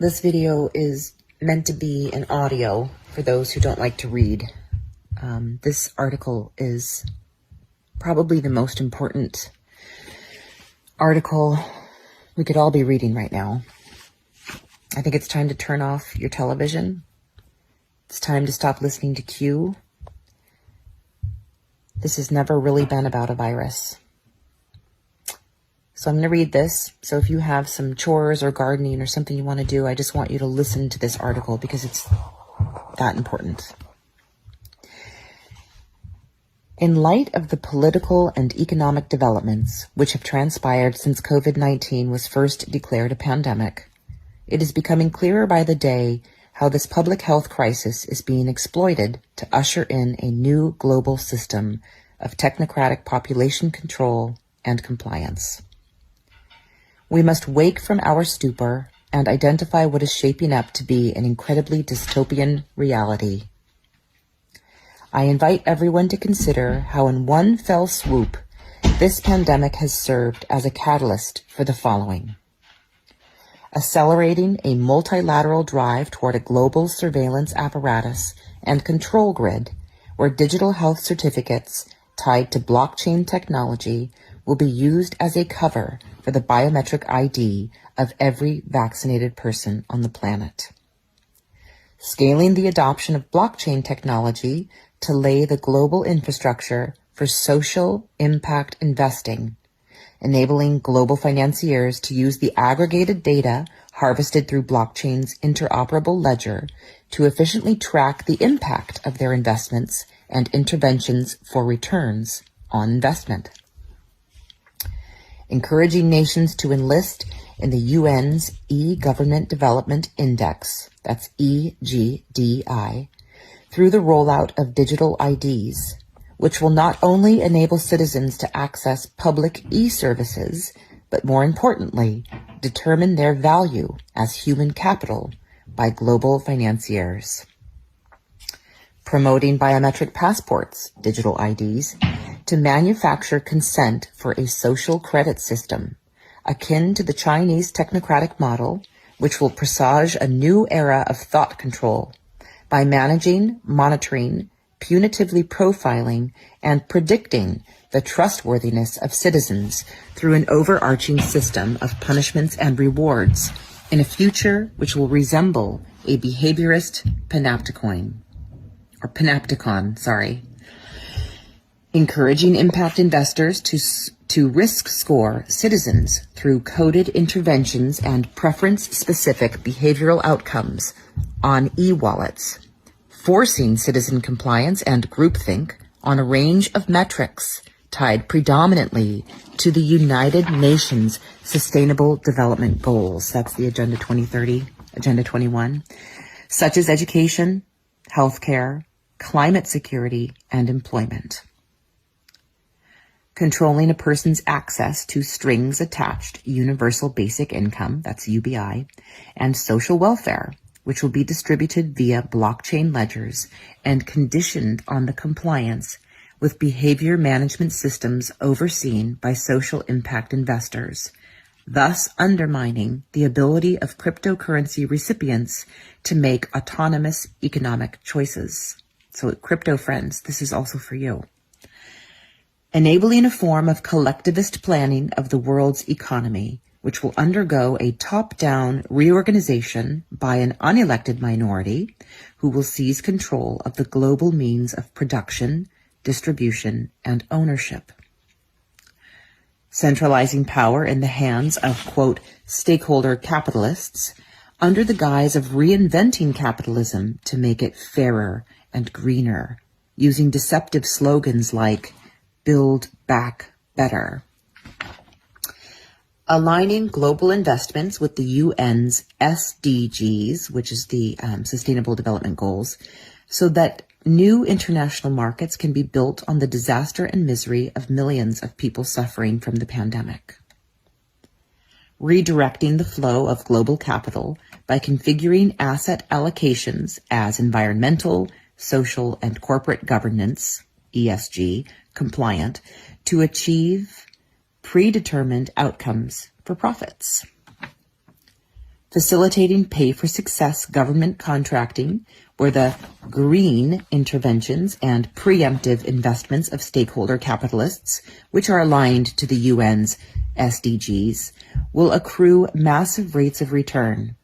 This video is meant to be an audio for those who don't like to read. This article is probably the most important article we could all be reading right now. I think it's time to turn off your television. It's time to stop listening to Q. This has never really been about a virus. So I'm going to read this. So if you have some chores or gardening or something you want to do, I just want you to listen to this article because it's that important. In light of the political and economic developments which have transpired since COVID-19 was first declared a pandemic, it is becoming clearer by the day how this public health crisis is being exploited to usher in a new global system of technocratic population control and compliance. We must wake from our stupor and identify what is shaping up to be an incredibly dystopian reality. I invite everyone to consider how in one fell swoop, this pandemic has served as a catalyst for the following: accelerating a multilateral drive toward a global surveillance apparatus and control grid where digital health certificates tied to blockchain technology will be used as a cover for the biometric ID of every vaccinated person on the planet. Scaling the adoption of blockchain technology to lay the global infrastructure for social impact investing, enabling global financiers to use the aggregated data harvested through blockchain's interoperable ledger to efficiently track the impact of their investments and interventions for returns on investment. Encouraging nations to enlist in the UN's E-Government Development Index, that's EGDI, through the rollout of digital IDs, which will not only enable citizens to access public e-services, but more importantly, determine their value as human capital by global financiers. Promoting biometric passports, digital IDs, to manufacture consent for a social credit system, akin to the Chinese technocratic model, which will presage a new era of thought control by managing, monitoring, punitively profiling, and predicting the trustworthiness of citizens through an overarching system of punishments and rewards in a future which will resemble a behaviorist panopticon. Encouraging impact investors to risk score citizens through coded interventions and preference-specific behavioral outcomes on e-wallets, forcing citizen compliance and groupthink on a range of metrics tied predominantly to the United Nations Sustainable Development Goals. That's the Agenda 2030, Agenda 21, such as education, healthcare, climate security, and employment. Controlling a person's access to strings-attached universal basic income, that's UBI, and social welfare, which will be distributed via blockchain ledgers and conditioned on the compliance with behavior management systems overseen by social impact investors, thus undermining the ability of cryptocurrency recipients to make autonomous economic choices. So crypto friends, this is also for you. Enabling a form of collectivist planning of the world's economy, which will undergo a top-down reorganization by an unelected minority who will seize control of the global means of production, distribution, and ownership. Centralizing power in the hands of, quote, stakeholder capitalists under the guise of reinventing capitalism to make it fairer and greener, using deceptive slogans like Build Back Better. Aligning global investments with the UN's SDGs, which is the Sustainable Development Goals, so that new international markets can be built on the disaster and misery of millions of people suffering from the pandemic. Redirecting the flow of global capital by configuring asset allocations as environmental, social, and corporate governance, ESG, compliant to achieve predetermined outcomes for profits. facilitating pay-for-success government contracting, where the green interventions and preemptive investments of stakeholder capitalists, which are aligned to the UN's SDGs, will accrue massive rates of return,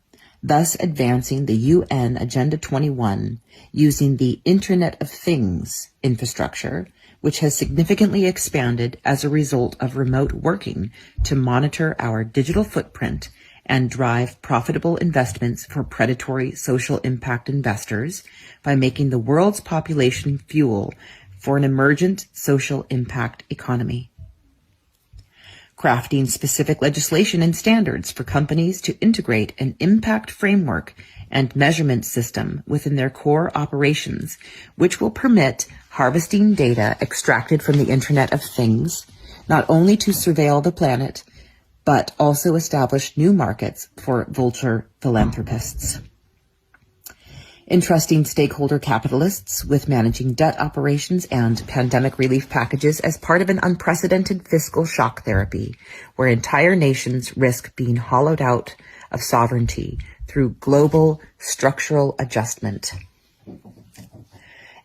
thus advancing the UN Agenda 21 using the Internet of Things infrastructure, which has significantly expanded as a result of remote working to monitor our digital footprint and drive profitable investments for predatory social impact investors by making the world's population fuel for an emergent social impact economy. Crafting specific legislation and standards for companies to integrate an impact framework and measurement system within their core operations, which will permit harvesting data extracted from the Internet of Things, not only to surveil the planet, but also establish new markets for vulture philanthropists. Entrusting stakeholder capitalists with managing debt operations and pandemic relief packages as part of an unprecedented fiscal shock therapy, where entire nations risk being hollowed out of sovereignty through global structural adjustment.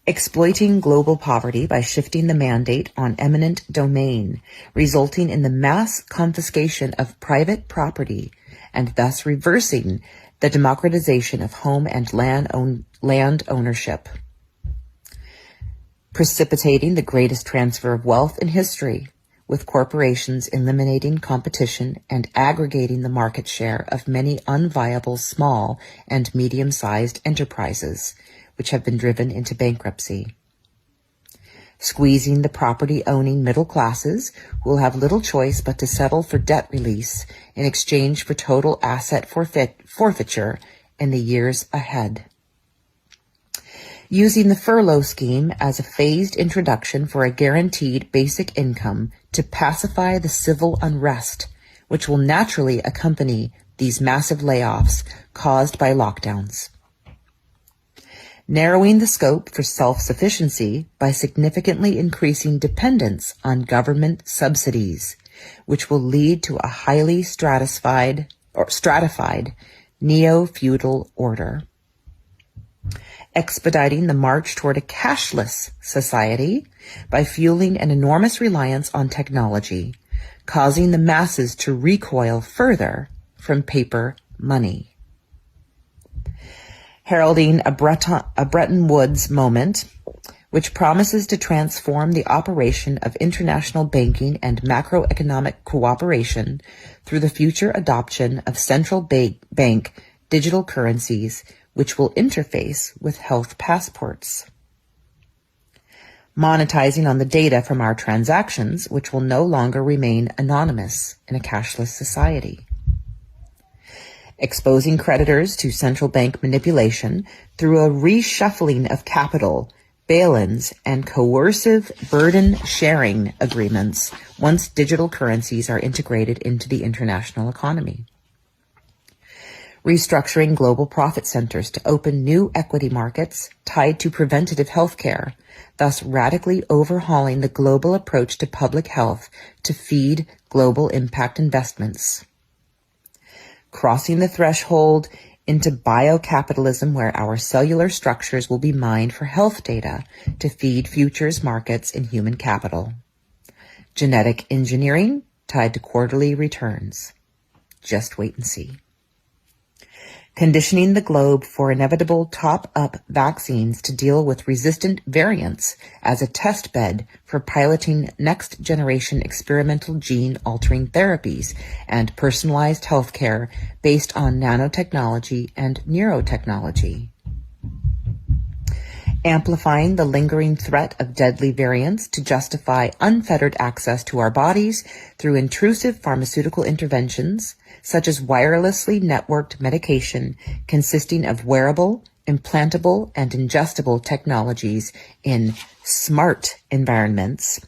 Exploiting global poverty by shifting the mandate on eminent domain, resulting in the mass confiscation of private property and thus reversing the democratization of home and land ownership, precipitating the greatest transfer of wealth in history, with corporations eliminating competition and aggregating the market share of many unviable small and medium-sized enterprises, which have been driven into bankruptcy. Squeezing the property-owning middle classes who will have little choice but to settle for debt release in exchange for total asset forfeiture in the years ahead. Using the furlough scheme as a phased introduction for a guaranteed basic income to pacify the civil unrest, which will naturally accompany these massive layoffs caused by lockdowns. Narrowing the scope for self-sufficiency by significantly increasing dependence on government subsidies, which will lead to a highly stratified neo-feudal order. Expediting the march toward a cashless society by fueling an enormous reliance on technology, causing the masses to recoil further from paper money. Heralding a Bretton Woods moment, which promises to transform the operation of international banking and macroeconomic cooperation through the future adoption of central bank digital currencies, which will interface with health passports. Monetizing on the data from our transactions, which will no longer remain anonymous in a cashless society. Exposing creditors to central bank manipulation through a reshuffling of capital, bail-ins, and coercive burden-sharing agreements once digital currencies are integrated into the international economy. Restructuring global profit centers to open new equity markets tied to preventative health care, thus radically overhauling the global approach to public health to feed global impact investments. Crossing the threshold into biocapitalism, where our cellular structures will be mined for health data to feed futures markets in human capital. Genetic engineering tied to quarterly returns. Just wait and see. Conditioning the globe for inevitable top-up vaccines to deal with resistant variants as a test bed for piloting next-generation experimental gene-altering therapies and personalized healthcare based on nanotechnology and neurotechnology. Amplifying the lingering threat of deadly variants to justify unfettered access to our bodies through intrusive pharmaceutical interventions, such as wirelessly networked medication consisting of wearable, implantable, and ingestible technologies in smart environments,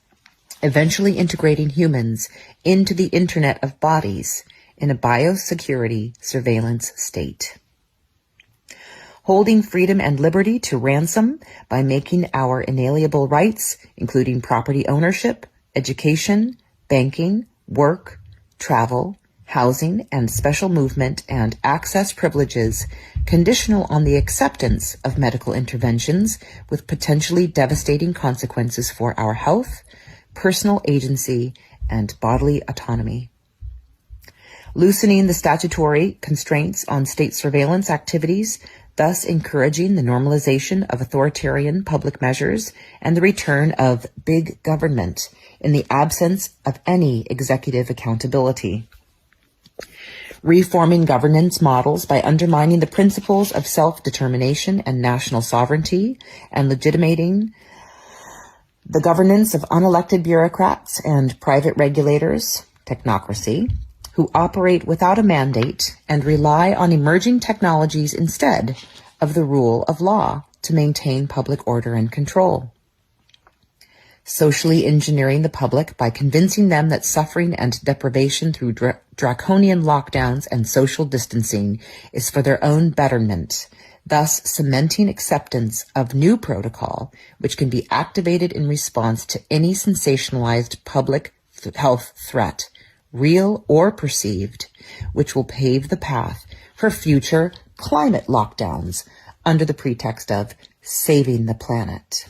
eventually integrating humans into the Internet of Bodies in a biosecurity surveillance state. Holding freedom and liberty to ransom by making our inalienable rights, including property ownership, education, banking, work, travel, housing and special movement and access privileges conditional on the acceptance of medical interventions with potentially devastating consequences for our health, personal agency, and bodily autonomy. Loosening the statutory constraints on state surveillance activities, thus encouraging the normalization of authoritarian public measures and the return of big government in the absence of any executive accountability. Reforming governance models by undermining the principles of self-determination and national sovereignty and legitimating the governance of unelected bureaucrats and private regulators, technocracy, who operate without a mandate and rely on emerging technologies instead of the rule of law to maintain public order and control. Socially engineering the public by convincing them that suffering and deprivation through draconian lockdowns and social distancing is for their own betterment, thus cementing acceptance of new protocol, which can be activated in response to any sensationalized public health threat, real or perceived, which will pave the path for future climate lockdowns under the pretext of saving the planet.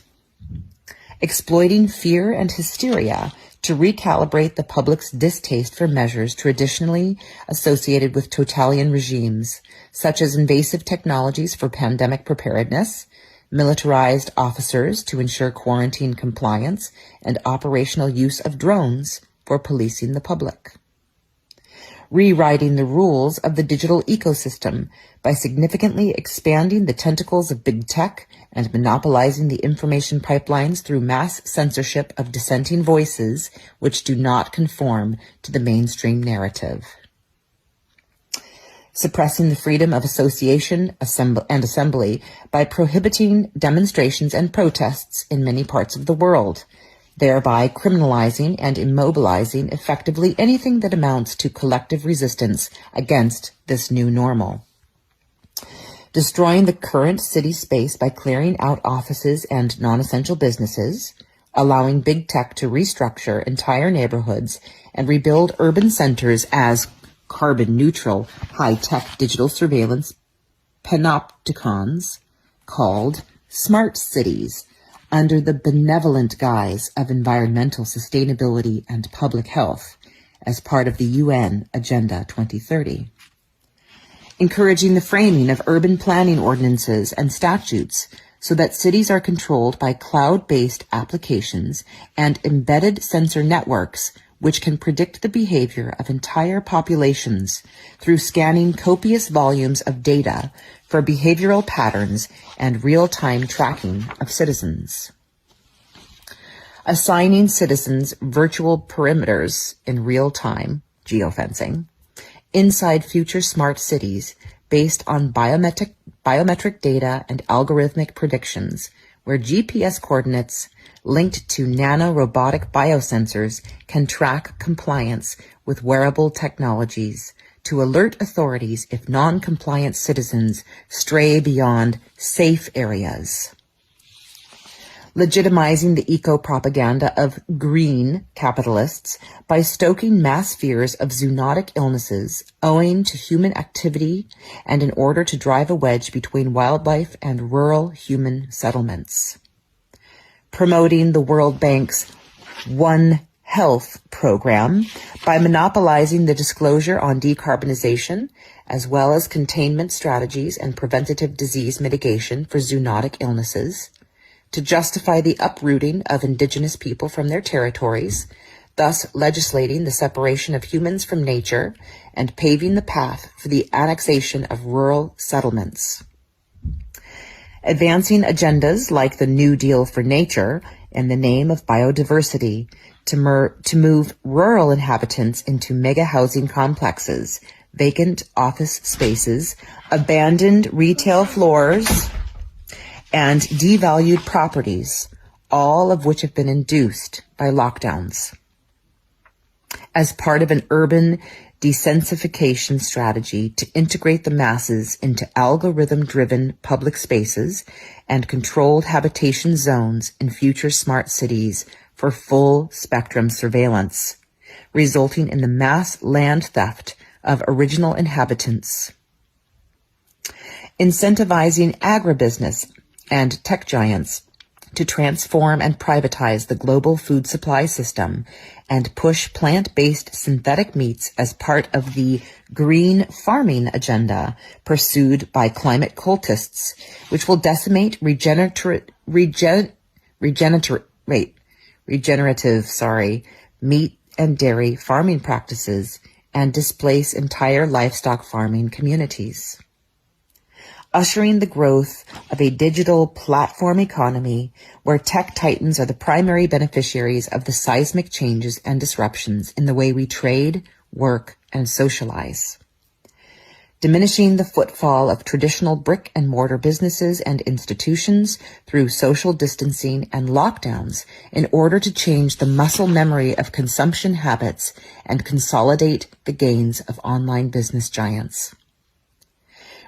Exploiting fear and hysteria to recalibrate the public's distaste for measures traditionally associated with totalitarian regimes, such as invasive technologies for pandemic preparedness, militarized officers to ensure quarantine compliance, and operational use of drones for policing the public. Rewriting the rules of the digital ecosystem by significantly expanding the tentacles of big tech and monopolizing the information pipelines through mass censorship of dissenting voices which do not conform to the mainstream narrative. Suppressing the freedom of association and assembly by prohibiting demonstrations and protests in many parts of the world, thereby criminalizing and immobilizing effectively anything that amounts to collective resistance against this new normal. Destroying the current city space by clearing out offices and non-essential businesses, allowing big tech to restructure entire neighborhoods and rebuild urban centers as carbon-neutral, high-tech digital surveillance panopticons called smart cities, under the benevolent guise of environmental sustainability and public health as part of the UN Agenda 2030. Encouraging the framing of urban planning ordinances and statutes so that cities are controlled by cloud-based applications and embedded sensor networks which can predict the behavior of entire populations through scanning copious volumes of data for behavioral patterns and real-time tracking of citizens. Assigning citizens virtual perimeters in real time, geofencing, inside future smart cities based on biometric data and algorithmic predictions, where GPS coordinates linked to nano-robotic biosensors can track compliance with wearable technologies to alert authorities if non-compliant citizens stray beyond safe areas. Legitimizing the eco-propaganda of green capitalists by stoking mass fears of zoonotic illnesses owing to human activity and in order to drive a wedge between wildlife and rural human settlements. Promoting the World Bank's One Health program by monopolizing the disclosure on decarbonization, as well as containment strategies and preventative disease mitigation for zoonotic illnesses, to justify the uprooting of indigenous people from their territories, thus legislating the separation of humans from nature and paving the path for the annexation of rural settlements. Advancing agendas like the New Deal for Nature in the name of biodiversity to move rural inhabitants into mega housing complexes, vacant office spaces, abandoned retail floors, and devalued properties, all of which have been induced by lockdowns. As part of an urban desensification strategy to integrate the masses into algorithm-driven public spaces and controlled habitation zones in future smart cities for full-spectrum surveillance, resulting in the mass land theft of original inhabitants. Incentivizing agribusiness and tech giants to transform and privatize the global food supply system and push plant-based synthetic meats as part of the green farming agenda pursued by climate cultists, which will decimate regenerative meat and dairy farming practices and displace entire livestock farming communities. Ushering the growth of a digital platform economy where tech titans are the primary beneficiaries of the seismic changes and disruptions in the way we trade, work, and socialize. Diminishing the footfall of traditional brick and mortar businesses and institutions through social distancing and lockdowns in order to change the muscle memory of consumption habits and consolidate the gains of online business giants.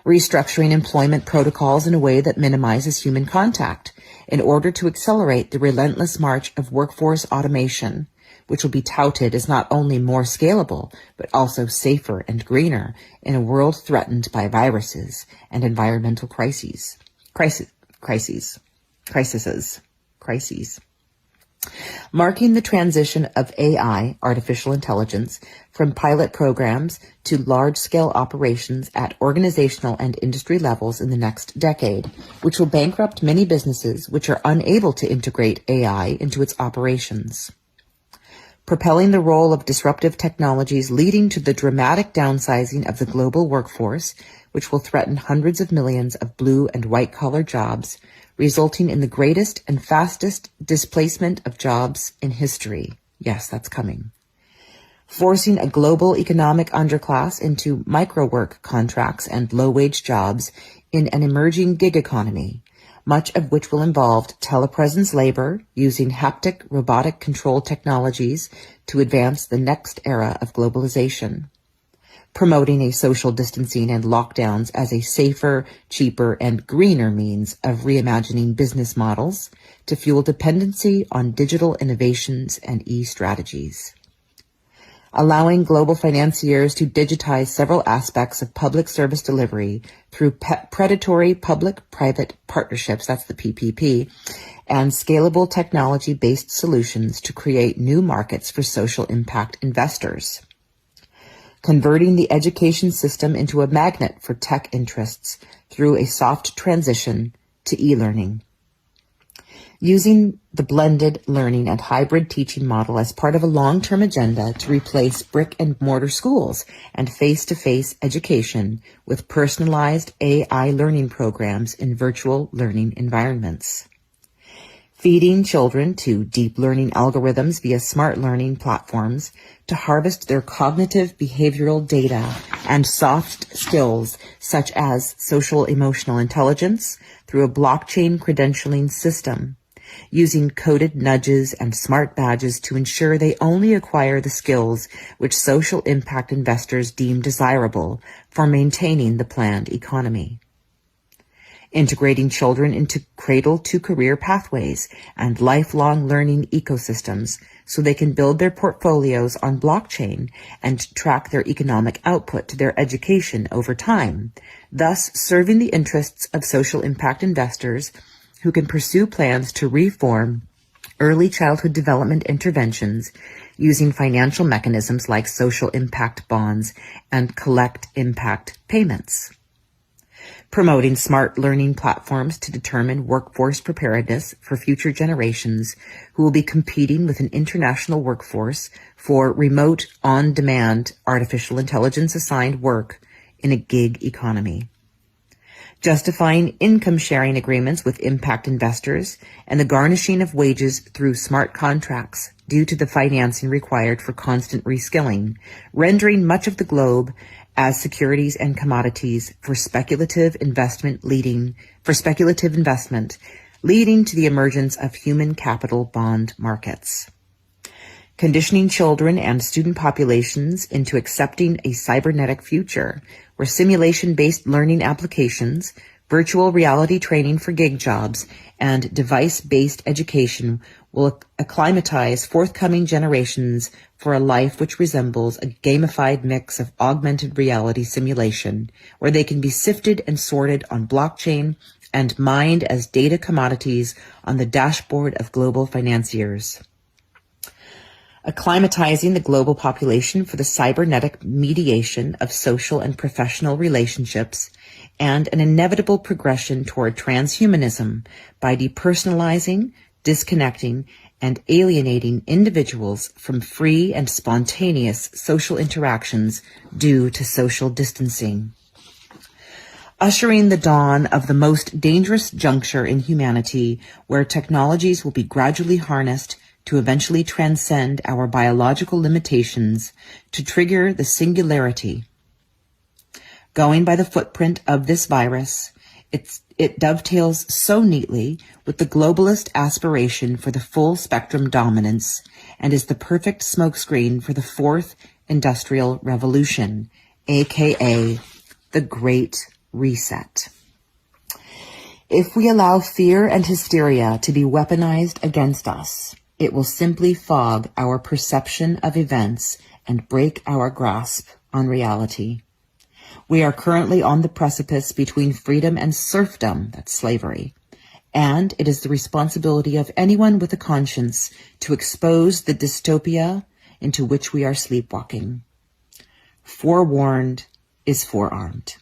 Restructuring employment protocols in a way that minimizes human contact in order to accelerate the relentless march of workforce automation, which will be touted as not only more scalable, but also safer and greener in a world threatened by viruses and environmental crises. Marking the transition of AI, artificial intelligence, from pilot programs to large-scale operations at organizational and industry levels in the next decade, which will bankrupt many businesses which are unable to integrate AI into its operations. Propelling the role of disruptive technologies leading to the dramatic downsizing of the global workforce, which will threaten hundreds of millions of blue and white-collar jobs, resulting in the greatest and fastest displacement of jobs in history. Yes, that's coming. Forcing a global economic underclass into micro-work contracts and low-wage jobs in an emerging gig economy, much of which will involve telepresence labor using haptic robotic control technologies to advance the next era of globalization. Promoting a social distancing and lockdowns as a safer, cheaper, and greener means of reimagining business models to fuel dependency on digital innovations and e-strategies. Allowing global financiers to digitize several aspects of public service delivery through predatory public-private partnerships, that's the PPP, and scalable technology-based solutions to create new markets for social impact investors. Converting the education system into a magnet for tech interests through a soft transition to e-learning. Using the blended learning and hybrid teaching model as part of a long-term agenda to replace brick and mortar schools and face-to-face education with personalized AI learning programs in virtual learning environments. Feeding children to deep learning algorithms via smart learning platforms to harvest their cognitive behavioral data and soft skills such as social emotional intelligence through a blockchain credentialing system, using coded nudges and smart badges to ensure they only acquire the skills which social impact investors deem desirable for maintaining the planned economy. Integrating children into cradle-to-career pathways and lifelong learning ecosystems so they can build their portfolios on blockchain and track their economic output to their education over time, thus serving the interests of social impact investors who can pursue plans to reform early childhood development interventions using financial mechanisms like social impact bonds and collect impact payments. Promoting smart learning platforms to determine workforce preparedness for future generations who will be competing with an international workforce for remote, on-demand, artificial intelligence-assigned work in a gig economy. Justifying income-sharing agreements with impact investors and the garnishing of wages through smart contracts due to the financing required for constant reskilling, rendering much of the globe as securities and commodities for speculative investment leading to the emergence of human capital bond markets. Conditioning children and student populations into accepting a cybernetic future where simulation-based learning applications, virtual reality training for gig jobs, and device-based education will acclimatize forthcoming generations for a life which resembles a gamified mix of augmented reality simulation, where they can be sifted and sorted on blockchain and mined as data commodities on the dashboard of global financiers. Acclimatizing the global population for the cybernetic mediation of social and professional relationships, and an inevitable progression toward transhumanism by depersonalizing, disconnecting, and alienating individuals from free and spontaneous social interactions due to social distancing. Ushering the dawn of the most dangerous juncture in humanity, where technologies will be gradually harnessed to eventually transcend our biological limitations to trigger the singularity. Going by the footprint of this virus, it dovetails so neatly with the globalist aspiration for the full spectrum dominance and is the perfect smokescreen for the fourth industrial revolution, aka the Great Reset. If we allow fear and hysteria to be weaponized against us, it will simply fog our perception of events and break our grasp on reality. We are currently on the precipice between freedom and serfdom, that's slavery, and it is the responsibility of anyone with a conscience to expose the dystopia into which we are sleepwalking. Forewarned is forearmed.